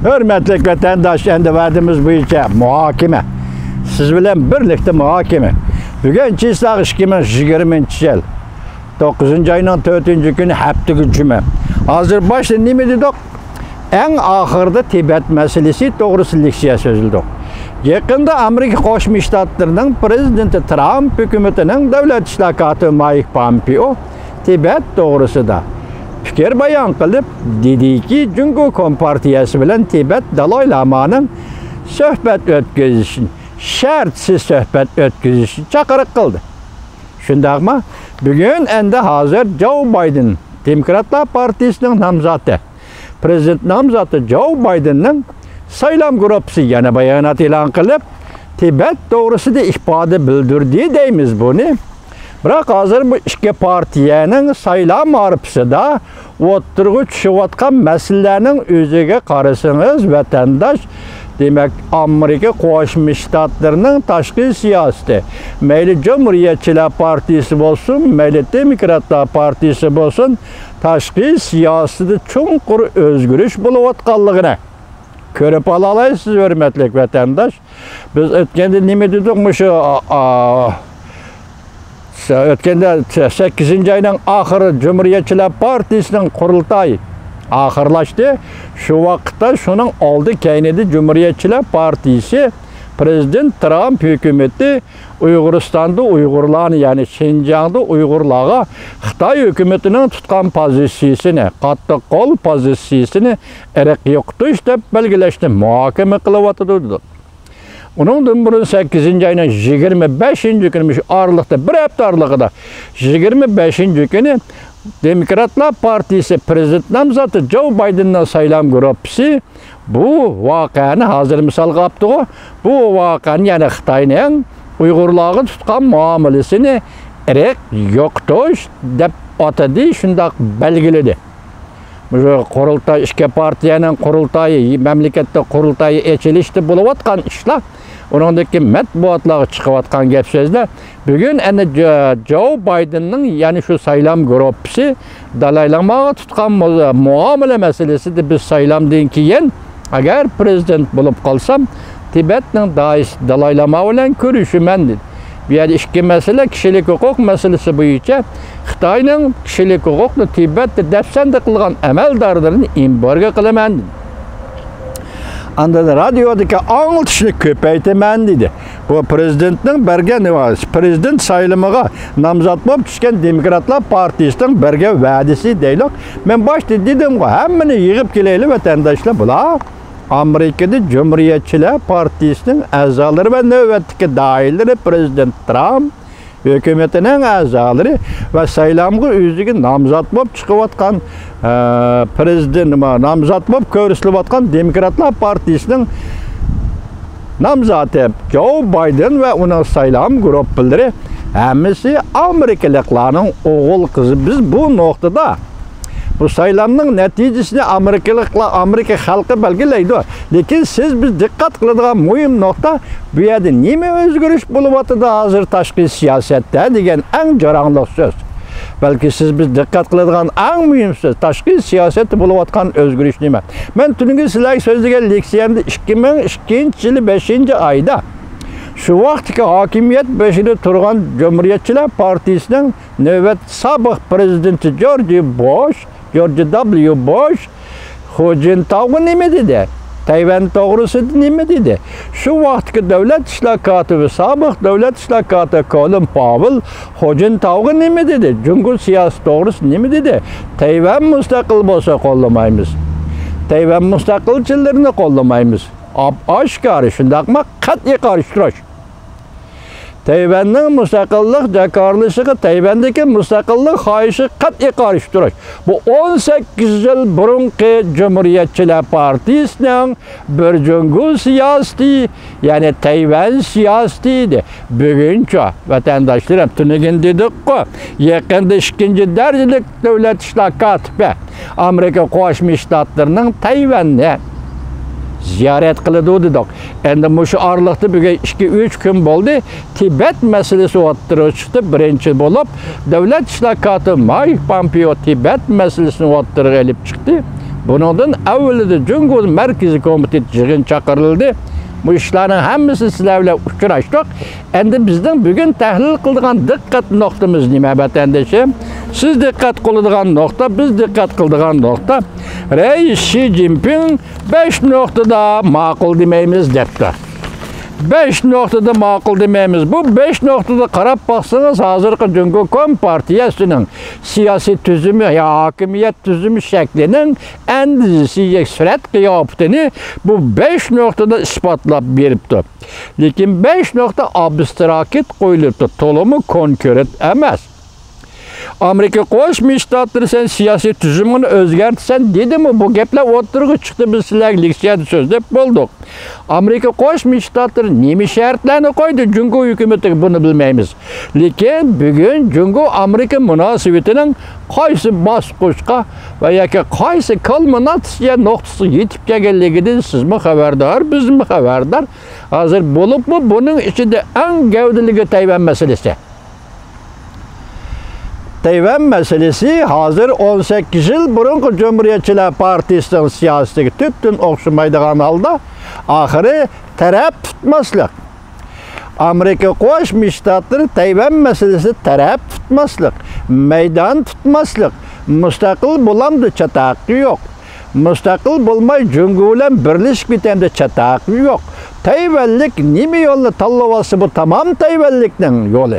Hürmetlik vatandaş, endi vardimiz bo'yicha muhokama. Siz bilan birlikda muhokama. Bugun Chislaq 2020-yil 9-oyning 4-kuni haftaga juma. Hozir boshida nima dedik? Eng oxirida Tibet masalasi to'g'risida leksiya so'zildi. Yaqinda Amerika Qo'shma Shtatlarining prezidenti Trump hukumatining davlat ishlar Mike Pompeo Tibet to'g'risida fikr bayon qilib, dediki, Jungo Kompartiyasi bilan Tibet Dalay Lamaning suhbat o'tkazishini, shartsiz suhbat o'tkazishini chaqiriq qildi. Shundaqmi? Bugun endi hozir Joe Biden, Demokratlar Partiyasining nomzodi, prezident nomzodi Joe Bidenning saylam guruhi yana bayonot e'lon qilib, Tibet to'g'risida ifoda bildirdi deymiz buni. Biroq hozir bu ikki partiyaning saylam arifasida o'tirg'i tushayotgan masalalarning o'ziga qarasangiz, vatandosh, demak, Amerika Qo'shma Shtatlarining tashqi siyosati, mayli Cumhuriyetchilar partiyasi bo'lsin, mayli Demokratlar partiyasi bo'lsin, tashqi siyosatda chunqur o'zgarish bo'layotganligini ko'rib olasizlar, hurmatli vatandosh. Biz o'tganda nima dedik? Shu o'tganda 8-oyning oxiri Cumhuriyetchilar partiyasining qurultoyi oxirlashdi. Shu vaqtda shuning oldi keynida Cumhuriyetchilar partiyasi prezident Trump hukumati Uyg'uristonda Uyg'urlarni, ya'ni Xinjiangda Uyg'urlarga Xitoy hukumatining tutgan pozitsiyasini, qattiq qo'l pozitsiyasini irq yo'qotish deb belgilashni muhokama qilyotdi. Uningdan burun 8-oyning 25-kuni shu oraliqda, bir hafta oralig'ida 25-kuni Demokratlar Partiyasi prezident nomzodi Joe Bidenning saylam guruhi bu voqeani hozir misolga olibdi. Bu voqeani, ya'ni Xitoyning Uyg'urlarga tutgan muomalasini irq yo'qotish deb atadi, shundoq belgiladi. Bu qurultoy, ikki partiyaning qurultoyi, mamlakatda qurultoyi ochilishda bo'layotgan ishlar, uningdagi matbuotlarga chiqayotgan gap so'zlar. Bugun endi Joe Bidenning, ya'ni shu saylam guruhi Dalay Lamaga tutgan muomala masalasida biz saylamdan keyin agar prezident bo'lib qolsam, Tibetning Dalay Lama bilan ko'rishaman dedi. Bu yerda ikki masala, kishilik huquq masalasi bo'yicha Xitoyning kishilik huquqni Tibetda dafsanda qilgan amaldorlarini embargo qilaman dedi. Anda radiodagi anglitishni ko'paytaman dedi. Bu prezidentning bergan prezident saylamiga nomzod bo'lib tushgan Demokratlar partiyasining bergan va'dasi deylik. Men boshda dedim-ku, hammani yig'ib kelaylik vatandoshlar, bular Amerikada Cumhuriyetchilar partiyasining a'zolari va navbatdagi doiralari prezident Trump hukumatining a'zolari va saylamga o'ziga nomzod bo'lib chiqayotgan prezident nomzod bo'lib ko'rsatilgan Demokratlar partiyasining nomzodi Joe Biden va uning saylam guruhlari hammasi Amerikaliklarning o'g'il qizi. Biz bu nuqtada bu saylamning natijasini Amerika xalqi belgilaydi. Lekin siz biz diqqat qiladigan muhim nuqta, bu yerda nima o'zgarish bo'lyapti hozir tashqi siyosatda degan eng jaranglik so'z. Balki siz biz diqqat qiladigan eng muhim so'z tashqi siyosatda bo'layotgan o'zgarish nima? Men tungi sizlarga so'zlagan leksiyamda 2002-yil 5-oyda shu vaqtdagi hokimiyat boshida turgan Cumhuriyetchilar partiyasining navbat sobiq prezidenti George W. Bush Hojintauga nima dedi? Tayvan to'g'risida nima dedi? Shu vaqtdagi davlat ishlar kotibi, sobiq davlat ishlar kotibi Colin Powell Hojintauga nima dedi? Jungo siyosati to'g'risida nima dedi? Tayvan mustaqil bo'lsa qo'llamaymiz. Tayvan mustaqilchilarini qo'llamaymiz. Oshkora shundaqmi? Qat'iy qarshi turish. Tayvanning mustaqillik jakorlashiga, Tayvandagi mustaqillik xohishi qat'iy qarshi turish. Bu 18 yil burungi Cumhuriyetchilar partiyasining bir jungo siyosati, ya'ni Tayvan siyosati edi. Buguncha vatandoshlar tunigin dedik-ku, yaqinda 2-darajalik davlat ishlar kotibi Amerika Qo'shma Shtatlarining Tayvanni ziyorat qiladi dedik. Endi shu oraliqda bugun 2-3 kun bo'ldi. Tibet masalasi o'tirib chiqdi. Birinchi bo'lib davlat ishlar kotibi Mike Pompeo Tibet masalasini o'tirib olib chiqdi. Bundan avvalida Cumhur Merkezi Komiteti yig'in chaqirildi. Bu ishlarning hammasi sizlar bilan uchrashdik. Endi bizning bugun tahlil qiladigan diqqat nuqtamiz nima vatandashim? Siz diqqat qiladigan nuqta, biz diqqat qiladigan nuqta. Reis Xi Jinping 5 nuqtada ma'qul demaymiz debdi. 5 noktada ma'qul demeyimiz. Bu 5 noktada qarab baksanız hazırki Cumhur Kompartiyasının siyasi tüzümü ya hakimiyet tüzümü şeklinin en dizisi süret kıyafetini bu 5 noktada ispatlap beripti. Lekin 5 nokta abstrakit koyuluptu. Tolumu konkret emas. Amerika Qo'shma Shtatlar sen siyasi tüzümünü özgertsen dedi mi? Bu gepler oturuğa çıktı biz sizler leksiyada sözlep bulduk. Amerika Qo'shma Shtatlar nemi şartlarını koydu? Cumhur hükümeti bunu bilmeymiz. Lekin bugün Cumhur Amerika münasebetinin qaysi bosqichga va yoki qaysi kulminatsiya nuqtasi yetib kelganligidan sizmi xabardor, bizmi xabardor. Hozir bo'lib bu bunun ichida eng gavdaligi Tayvan masalasi. Tayvan meselesi hazır 18 yıl burunki Cumhuriyetçiler Partisi'nin siyaseti tüttün okşumaydıgan halda ahırı taraf tutmaslık. Amerika Qo'shma Shtatlar Tayvan meselesi taraf tutmaslık, meydan tutmaslık, müstakil bulamdı çataqı yok. Müstakil bulmay Cumhur bilen birleşik bitemde çataqı yok. Tayvanlik nimi yolunu tallavası bu tamam Tayvanliknin yolu.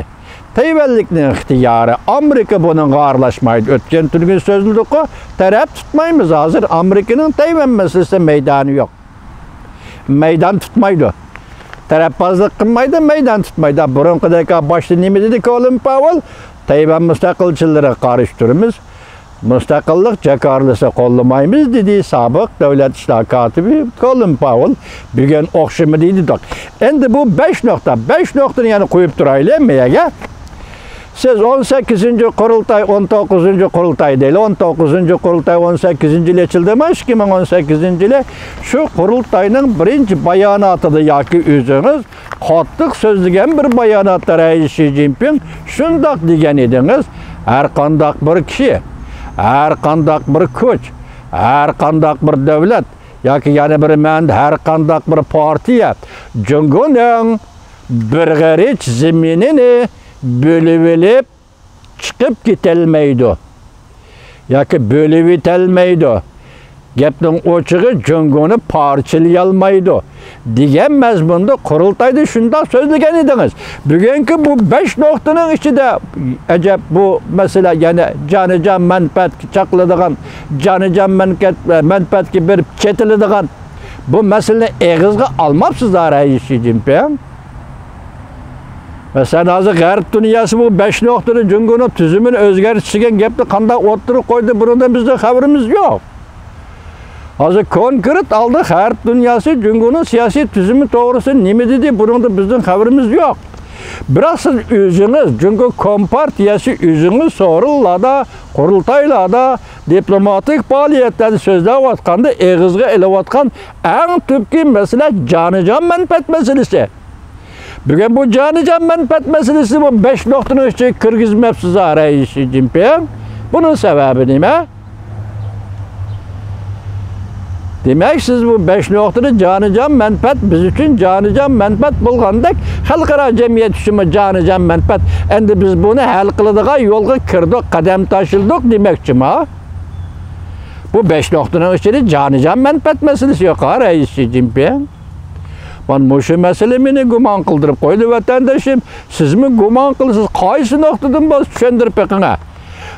Tayvanlikning ixtiyori. Amerika bunun qarlaşmaydı. Ötken türgün sözlüdük o. Taraf tutmayımız hazır. Amerika'nın Tayvan meselesi meydanı yok. Meydan tutmaydı. Tarafbazlık kılmaydı, meydan tutmaydı. Burunqidagi başta nemi dedi Colin Powell? Tayvan müstakilçilere karıştırımız. Müstakillik jakarlısı qollamaymiz dedi sabık devlet işler katibi Colin Powell. Bugün okşumu dedi. Endi bu 5 nokta. 5 noktanı yani koyup duraylı mı ya? Siz 18. kurultay, 19. kurultay değil, 19. kurultay 18. ile açıldıymış, 2018. ile şu kurultayının birinci bayanatıdır yaki üzünüz, qattiq sözlügen bir bayanatta Reis Xi Jinping şundak degen ediniz, her kandak bir kişi, her kandak bir kuch, her kandak bir devlet, yaki yani bir men her kandak bir partiya, Cumhur'un bir gariç zeminini bölüp çıkıp gitelmeydi. Yaki bölüp itelmeydi. Gepnin oçığı Cumhur'u parçalayalmaydı. Diyen mezmunda kurultayda şundan sözlügen ediniz. Bugünkü bu 5 noktanın içinde acaba bu mesela yani canıcan menfaat çakladığın, canıcan menfaat ki bir çetilediğin bu meseleyi eğizge almapsızlar Reis Xi Jinping. Mesela hazır Garip dünyası bu 5 noktanın Cumhur'un tüzümünü özgertişigen gepti kanda oturup koydu. Bundan bizde haberimiz yok. Hazır konkret aldı Garip dünyası Cumhur'un siyasi tüzümü doğrusu nemi dedi. Bundan bizden haberimiz yok. Biraz siz özünüz Cumhur Kompartiyası özünüz sorullarda, kurultaylarda, diplomatik faaliyetlerde sözler vatkanda, eğizge ele vatkan en tüpki mesela canıcan menfaat meselesi. Bugün bu canıcan menfaat meselesi bu 5 noktanın içine kırgızmapsız Reis Xi Jinping. Bunun sebebi ne? Demek siz bu 5 noktanın canıcan menfaat biz için canıcan menfaat bulgandak halkara cemiyet için canıcan menfaat. Endi biz bunu hal kılıdığa yolga kırdık, kadem taşıldık demekçi mi? Bu 5 noktanın içine canıcan menfaat meselesi yok Reis Xi Jinping. Ben şu meselemini guman kıldırıp koydu vatandaşım. Siz mi guman kılısınız? Qaysı noktadan bas düşündürüp pekine?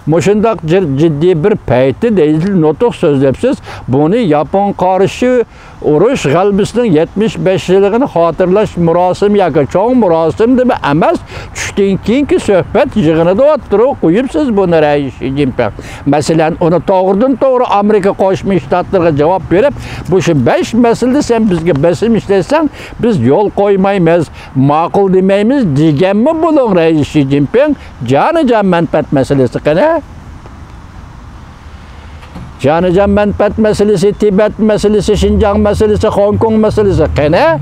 Muşundak ciddi bir peyti değil, notuk sözlepsiz. Bunu Yapon karşı uruş galbisinin 75 yılını hatırlaş murasim yakı çoğun murasim de mi emez. Düştüğün ki söhbet yığını da oturup koyup siz bunu Reis Xi Jinping. Mesela onu doğrudan doğru Amerika Qo'shma Shtatlarga cevap verip bu şu 5 meselede sen bizge besim işlesen biz yol koymayız, makul demeyimiz degen mi bulun Reis Xi Jinping? Canıcan menfaat meselesi kene? Canıcan menfaat meselesi, Tibet meselesi, Şincan meselesi, Hong Kong meselesi kene?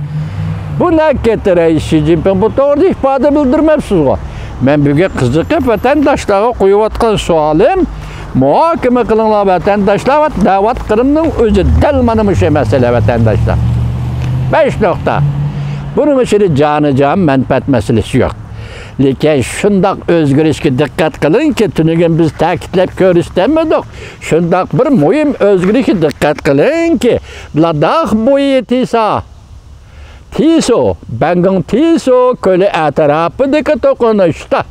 Bu ne getir Reis Xi Jinping? Bu doğru ifade bildirmepsiz o. Ben bugün kızıkıp vatandaşlara koyuvatkan sualım, Muhakeme kılınlar vatandaşlar ve davat kırımının özü delmanımış mesele vatandaşlar. 5 nokta. Bunun için canı can menfaat meselesi yok. Lekin şundak özgürlükke dikkat kılın ki tünügün biz takitlep kör istemedik. Şundak bir mühim özgürlükke dikkat kılın ki Ladakh boyu Tiso, Bengal Tiso köle etrafındaki tokunuşta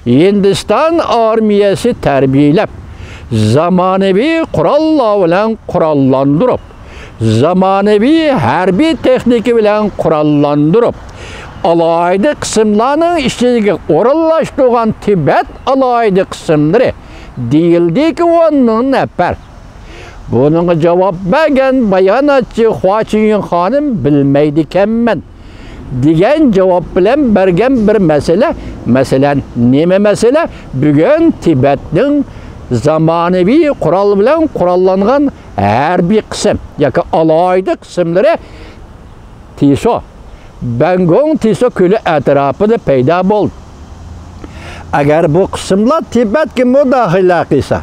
Hindistan armiyası terbiyelep zamanevi kurallar bilen kurallandırıp zamanevi harbiy texniki bilen kurallandırıp alaydı kısımlarının içindeki orallaştırılan Tibet alaydı kısımları değildi ki onun nefer. Bunun cevap vergen bayanatçı Huaçin Hanım bilmeydiken ben. Digen cevap bilen bergen bir mesele. Meselen neme mesele? Bugün Tibet'nin zamanevi kural bilen kurallangan her bir kısım. Yaka alaydı kısımları Tiso. Bengal Tiso külü etrafında peyda oldu. Eğer bu kısımlar Tibet'e müdahilakıysa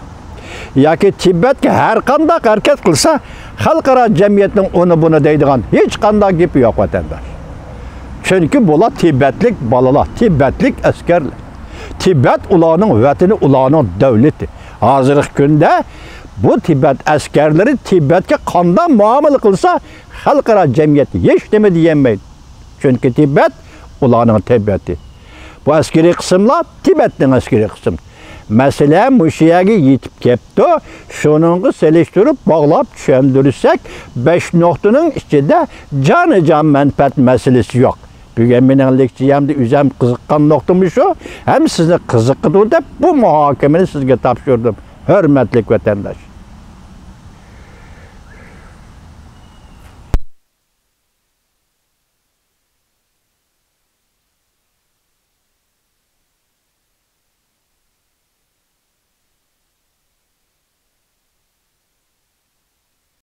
yoki Tibet'e her kandak hareket kılsa halkara cemiyetinin onu bunu deydiğen hiç kandak gibi yok vatandaş. Çünkü bula Tibetlik balalar, Tibetlik askerler. Tibet ulanın vatini, ulanın devleti. Hazırlık günde bu Tibet askerleri Tibet'e kandan muamele kılsa halkara cemiyeti hiç deme diyemeyin. Çünkü Tibet ulanın Tibet'i. Bu askeri kısımlar Tibet'in askeri kısım. Mesela müşiyagi yetip kepti, şununu seliştirip bağlap çöndürürsek 5 noktanın içinde canı can menfaat meselesi yok. Bugün benim lekçiyemde üzem kızıkkan noktamış o. Hem size kızıkkıdı da bu muhakemeni sizge tapşırdım. Hürmetlik vatandaş.